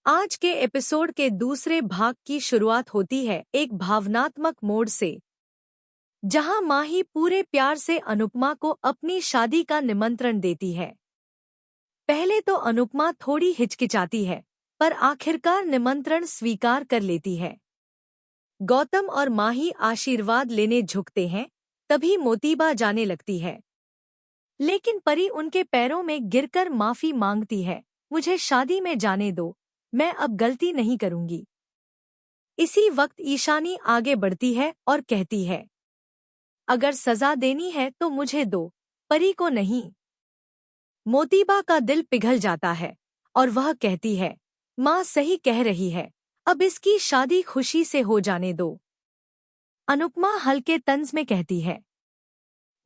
आज के एपिसोड के दूसरे भाग की शुरुआत होती है एक भावनात्मक मोड़ से, जहां माही पूरे प्यार से अनुपमा को अपनी शादी का निमंत्रण देती है। पहले तो अनुपमा थोड़ी हिचकिचाती है, पर आखिरकार निमंत्रण स्वीकार कर लेती है। गौतम और माही आशीर्वाद लेने झुकते हैं, तभी मोतीबा जाने लगती है। लेकिन परी उनके पैरों में गिरकर माफी मांगती है। मुझे शादी में जाने दो, मैं अब गलती नहीं करूंगी। इसी वक्त ईशानी आगे बढ़ती है और कहती है, अगर सजा देनी है तो मुझे दो, परी को नहीं। मोतीबा का दिल पिघल जाता है और वह कहती है, माँ सही कह रही है, अब इसकी शादी खुशी से हो जाने दो। अनुपमा हल्के तंज में कहती है,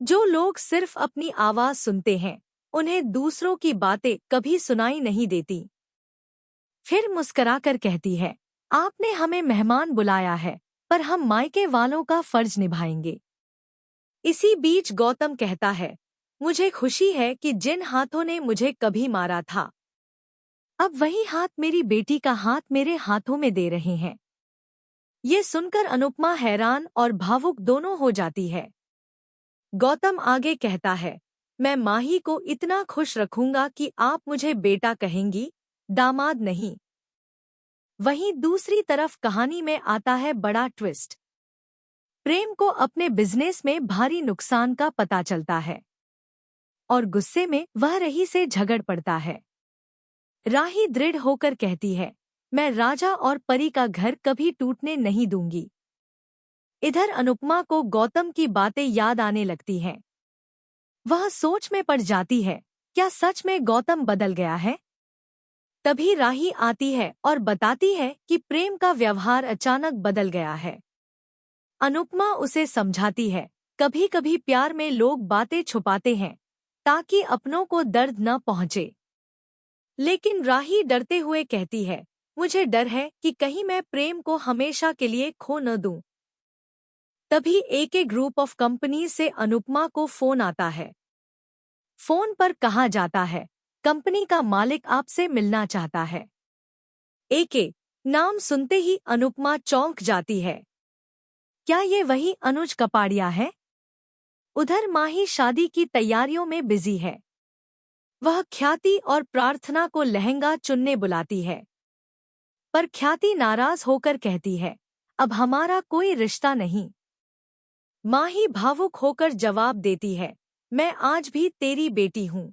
जो लोग सिर्फ अपनी आवाज सुनते हैं, उन्हें दूसरों की बातें कभी सुनाई नहीं देती। फिर मुस्कुराकर कहती है, आपने हमें मेहमान बुलाया है, पर हम मायके वालों का फर्ज निभाएंगे। इसी बीच गौतम कहता है, मुझे खुशी है कि जिन हाथों ने मुझे कभी मारा था, अब वही हाथ मेरी बेटी का हाथ मेरे हाथों में दे रहे हैं। ये सुनकर अनुपमा हैरान और भावुक दोनों हो जाती है। गौतम आगे कहता है, मैं माही को इतना खुश रखूंगा कि आप मुझे बेटा कहेंगी, दामाद नहीं। वहीं दूसरी तरफ कहानी में आता है बड़ा ट्विस्ट। प्रेम को अपने बिजनेस में भारी नुकसान का पता चलता है और गुस्से में वह रही से झगड़ पड़ता है। राही दृढ़ होकर कहती है, मैं राजा और परी का घर कभी टूटने नहीं दूंगी। इधर अनुपमा को गौतम की बातें याद आने लगती हैं। वह सोच में पड़ जाती है, क्या सच में गौतम बदल गया है? तभी राही आती है और बताती है कि प्रेम का व्यवहार अचानक बदल गया है। अनुपमा उसे समझाती है, कभी कभी प्यार में लोग बातें छुपाते हैं ताकि अपनों को दर्द न पहुंचे। लेकिन राही डरते हुए कहती है, मुझे डर है कि कहीं मैं प्रेम को हमेशा के लिए खो न दूं। तभी एक ग्रुप ऑफ कंपनी से अनुपमा को फोन आता है। फोन पर कहा जाता है, कंपनी का मालिक आपसे मिलना चाहता है। एके नाम सुनते ही अनुपमा चौंक जाती है। क्या ये वही अनुज कपाड़िया है? उधर माही शादी की तैयारियों में बिजी है। वह ख्याति और प्रार्थना को लहंगा चुनने बुलाती है, पर ख्याति नाराज होकर कहती है, अब हमारा कोई रिश्ता नहीं। माही भावुक होकर जवाब देती है, मैं आज भी तेरी बेटी हूँ।